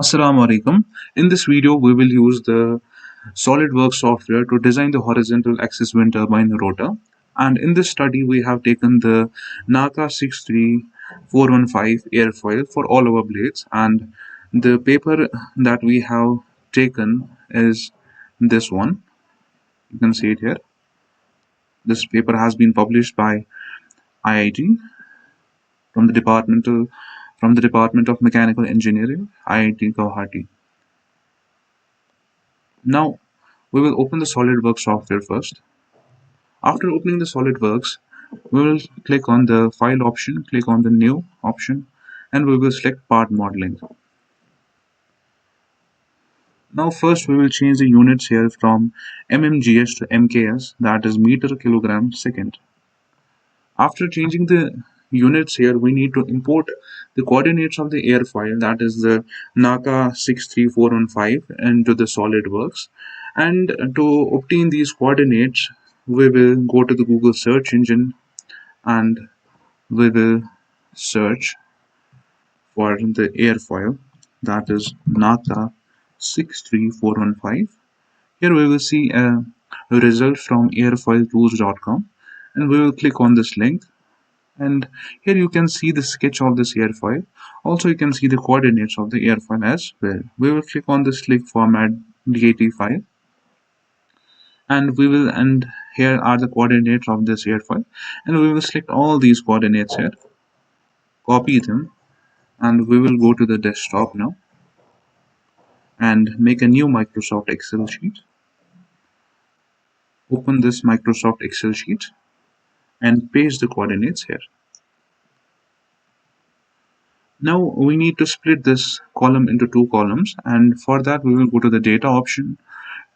Assalamu alaikum. In this video, we will use the Solidworks software to design the horizontal axis wind turbine rotor. And in this study, we have taken the NACA 63415 airfoil for all our blades. And the paper that we have taken is this one. You can see it here. This paper has been published by IIT from the Department of Mechanical Engineering, IIT Guwahati. Now, we will open the SolidWorks software first. After opening the SolidWorks, we will click on the File option, click on the New option, and we will select Part Modeling. Now first we will change the units here from mmgs to mks, that is meter kilogram second. After changing the units here, we need to import the coordinates of the airfoil, that is the NACA 63415, into the SolidWorks. And to obtain these coordinates, we will go to the Google search engine and we will search for the airfoil, that is NACA 63415. Here we will see a result from airfoiltools.com, and we will click on this link. And here you can see the sketch of this airfoil. Also you can see the coordinates of the airfoil as well. We will click on this slick format DAT file, and here are the coordinates of this airfoil, and we will select all these coordinates here, copy them, and we will go to the desktop now and make a new Microsoft Excel sheet. Open this Microsoft Excel sheet and paste the coordinates here. Now we need to split this column into two columns, and for that we will go to the data option,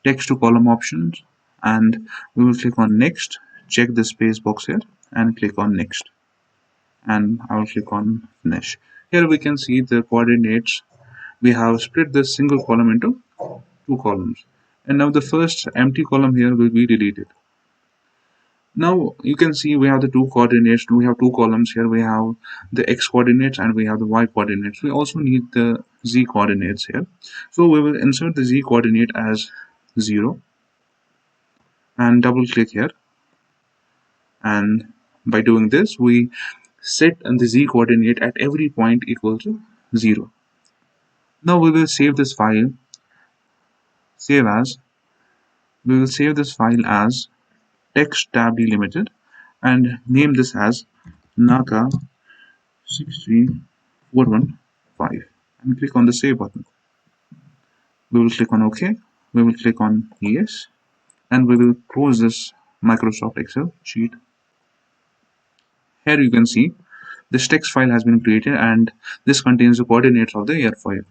text to column options, and we will click on next, check the space box here and click on next, and I will click on finish. Here we can see the coordinates. We have split this single column into two columns, and now the first empty column here will be deleted. Now you can see we have the two coordinates. We have two columns here. We have the x coordinates and we have the y coordinates. We also need the z coordinates here. So we will insert the z coordinate as 0 and double click here. And by doing this, we set the z coordinate at every point equal to 0. Now we will save this file. We will save this file as text tab delimited and name this as NACA 63415 and click on the save button. We will click on OK. We will click on yes, and we will close this Microsoft Excel sheet. Here you can see this text file has been created and this contains the coordinates of the airfoil.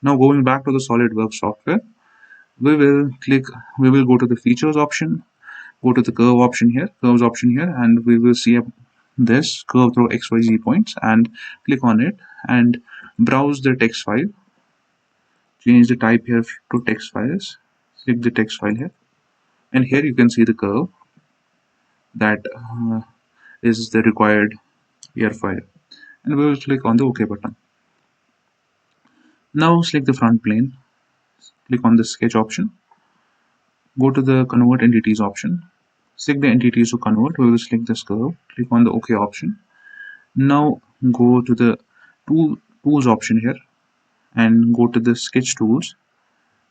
Now going back to the SolidWorks software, we will go to the features option, go to the curves option here, and we will see this curve through XYZ points and click on it and browse the text file. Change the type here to text files, click the text file here, and here you can see the curve that is the required airfoil, and we will click on the OK button. Now select the front plane, click on the sketch option, go to the convert entities option, select the entities to convert. We will select this curve, click on the OK option. Now go to the tools option here and go to the sketch tools,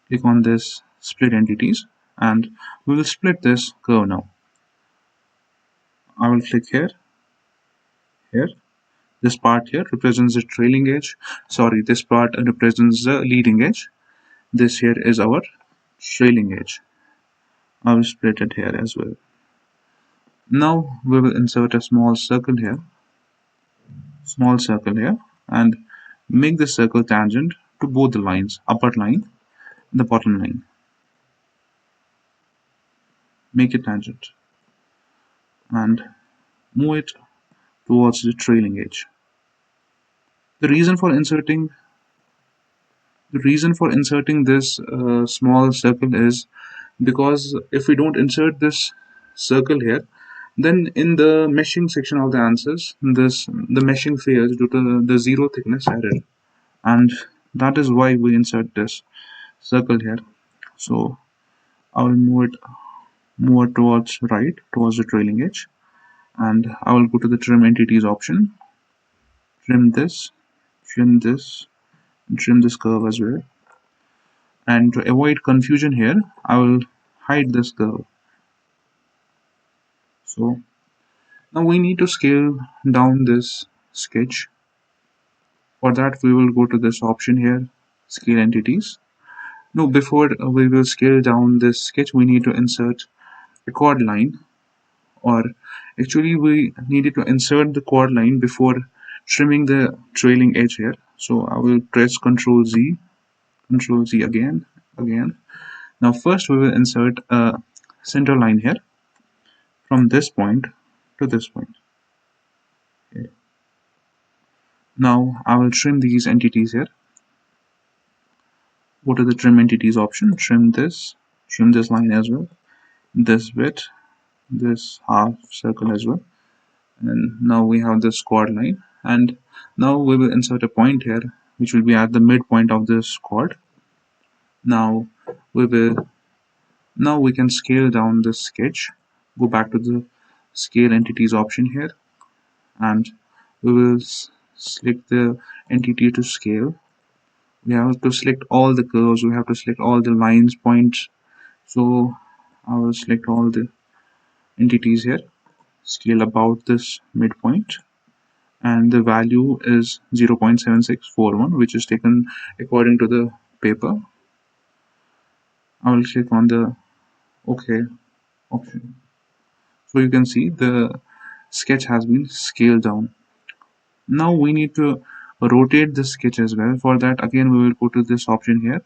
click on this split entities, and we will split this curve now. I will click here. This part here represents the trailing edge. Sorry, this part represents the leading edge. This here is our trailing edge. I will split it here as well. Now we will insert a small circle here, and make the circle tangent to both the lines, upper line and the bottom line. Make it tangent and move it towards the trailing edge. The reason for inserting this small circle is because if we don't insert this circle here, then in the meshing section of the answers, the meshing fails due to the zero thickness error, and That is why we insert this circle here. So I will move it towards right, towards the trailing edge, and I will go to the trim entities option, trim this, trim this, and trim this curve as well. And to avoid confusion here, I will hide this curve. So now we need to scale down this sketch. For that, we will go to this option here, scale entities. No, before we will scale down this sketch, we need to insert a chord line, or actually we needed to insert the chord line before trimming the trailing edge here. So I will press Ctrl Z, Ctrl Z again. Now first we will insert a center line here from this point to this point. Okay. Now I will trim these entities here. Go to the trim entities option, trim this line as well, this bit, this half circle as well. And now we have this chord line, and now we will insert a point here which will be at the midpoint of this chord. Now we can scale down this sketch, go back to the scale entities option here, and we will select the entity to scale. We have to select all the curves, we have to select all the lines, points. So I will select all the entities here, scale about this midpoint, and the value is 0.7641, which is taken according to the paper. I will click on the OK option. So you can see the sketch has been scaled down. Now we need to rotate the sketch as well. For that, again we will go to this option here,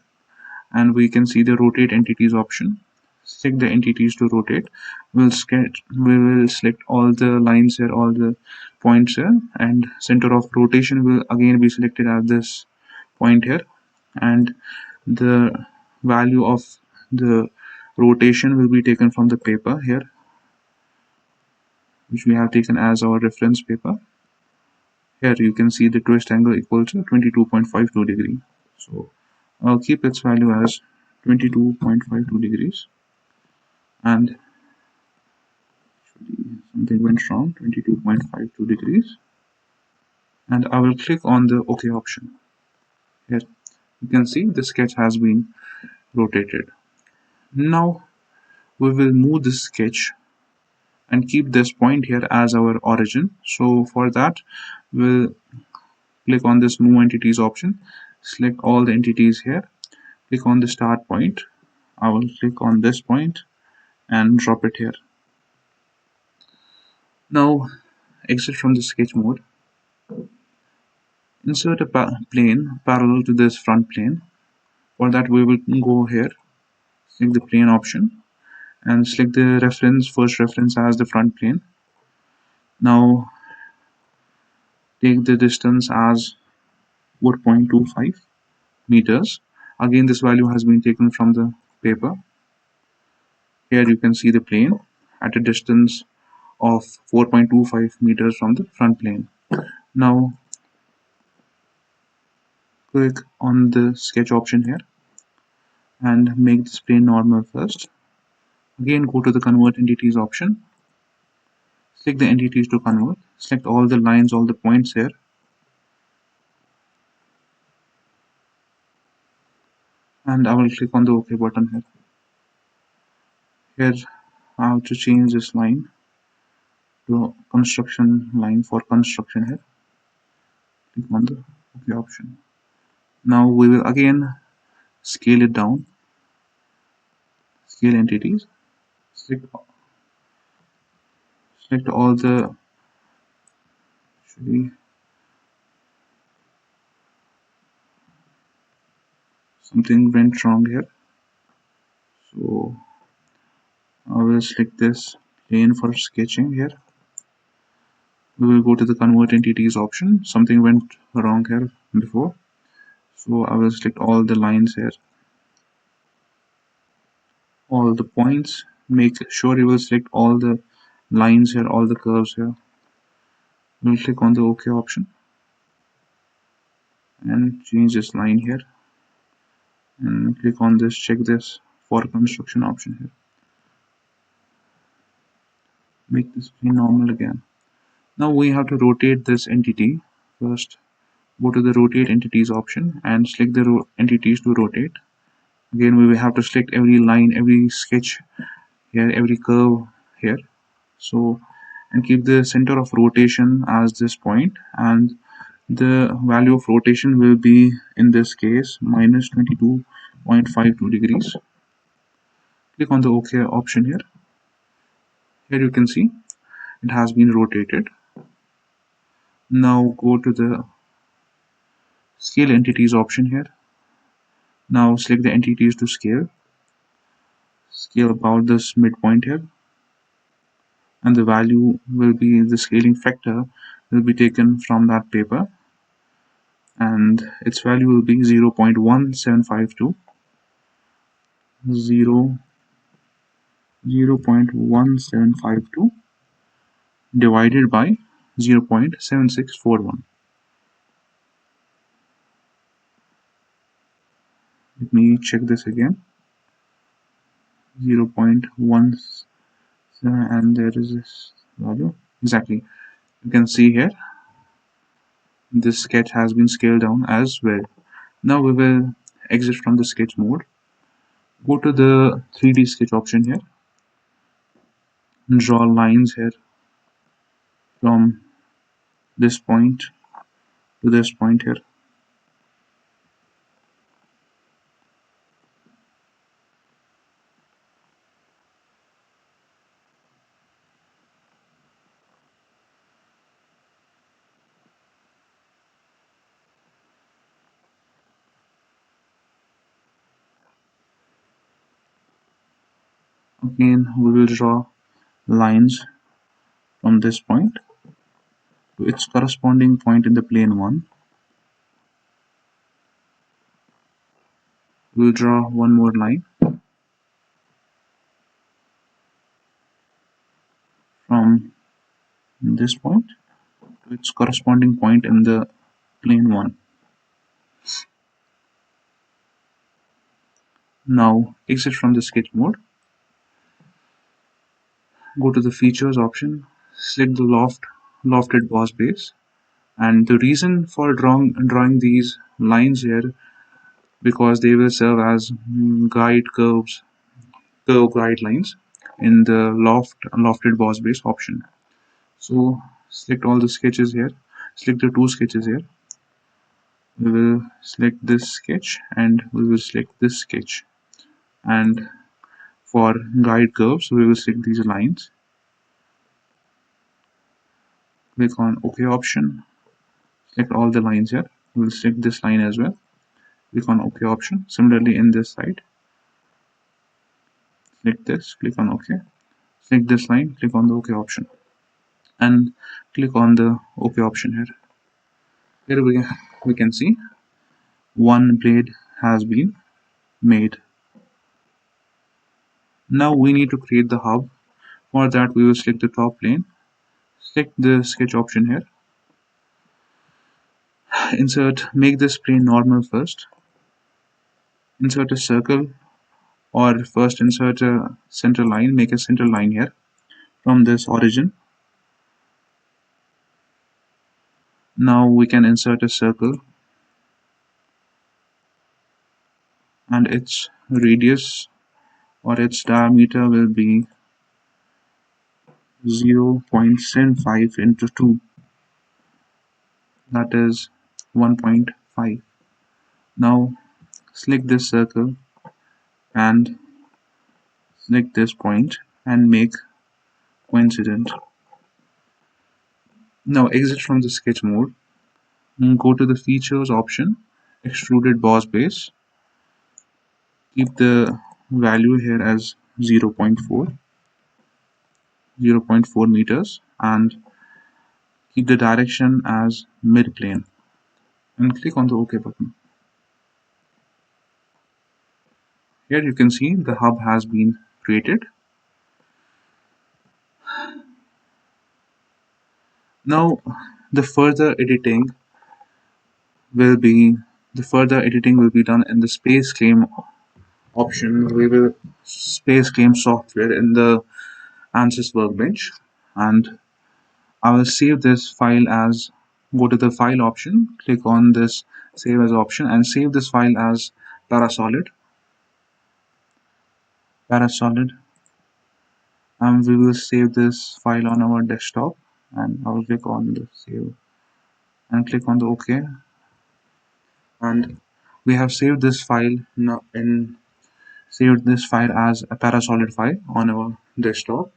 and we can see the rotate entities option. Select the entities to rotate. We will select all the lines here, all the points here, and center of rotation will again be selected at this point here, and the value of the rotation will be taken from the paper here, which we have taken as our reference paper. Here you can see the twist angle equals to 22.52 degree. So I'll keep its value as 22.52 degrees, and something went wrong, 22.52 degrees, and I will click on the OK option. Here you can see the sketch has been rotated. Now we will move the sketch and keep this point here as our origin. So for that, we'll click on this move entities option, select all the entities here, click on the start point. I will click on this point and drop it here. Now exit from the sketch mode, insert a plane parallel to this front plane. For that, we will go here, select the plane option, and select the first reference as the front plane. Now take the distance as 4.25 meters. Again, this value has been taken from the paper. Here you can see the plane at a distance of 4.25 meters from the front plane. Now click on the sketch option here and make this plane normal first. Again, go to the convert entities option, select the entities to convert, select all the lines, all the points here, and I will click on the OK button here. Here I have to change this line to construction line for construction here. Click on the OK option. Now we will again scale it down, scale entities, select all the, actually something went wrong here. So I will select this plane for sketching here. We will go to the convert entities option. Something went wrong here before. So I will select all the lines here, all the points. Make sure you will select all the lines here, all the curves here. We'll click on the OK option. and change this line here and click on this, check this for construction option here. Make this normal again. Now we have to rotate this entity. First, go to the rotate entities option and select the entities to rotate. Again, we will have to select every line, every sketch here, every curve here. So, and keep the center of rotation as this point, and the value of rotation will be, in this case, minus 22.52 degrees. Click on the OK option here. Here you can see it has been rotated. Now go to the scale entities option here. Now select the entities to scale. Scale about this midpoint here, and the value will be, the scaling factor will be taken from that paper, and its value will be 0.1752, 0.1752 divided by 0.7641. Let me check this again. 0.1, and there is this value exactly. You can see here this sketch has been scaled down as well. Now we will exit from the sketch mode. Go to the 3D sketch option here. Draw lines here from this point to this point here. Again, we will draw lines from this point to its corresponding point in the plane 1. We will draw one more line from this point to its corresponding point in the plane 1. Now exit from the sketch mode. Go to the features option, select the lofted boss base, and the reason for drawing these lines here, because they will serve as curve guidelines in the lofted boss base option. So select all the sketches here, select the two sketches here. We will select this sketch and we will select this sketch, and for guide curves we will select these lines. Click on OK option, select all the lines here. We will select this line as well. Click on OK option. Similarly in this side, select this, click on OK. Select this line, click on the OK option, and click on the OK option here. Here we can see one blade has been made. Now we need to create the hub. For that we will select the top plane, select the sketch option here, make this plane normal first, insert a circle, or first insert a center line, make a center line here from this origin. Now we can insert a circle, and its radius or its diameter will be 0.75 into 2, that is 1.5. Now select this circle and select this point and make coincident. Now exit from the sketch mode and go to the features option, extruded boss base. Keep the value here as 0.4 meters, and keep the direction as mid plane, and click on the OK button. Here you can see the hub has been created. Now the further editing will be the further editing will be done in the space claim option. We will space claim software in the Ansys workbench, and I will save this file as, go to the file option, click on this save as option and save this file as parasolid, and we will save this file on our desktop, and I will click on the save and click on the OK, and we have saved this file now in saved this file as a parasolid file on our desktop.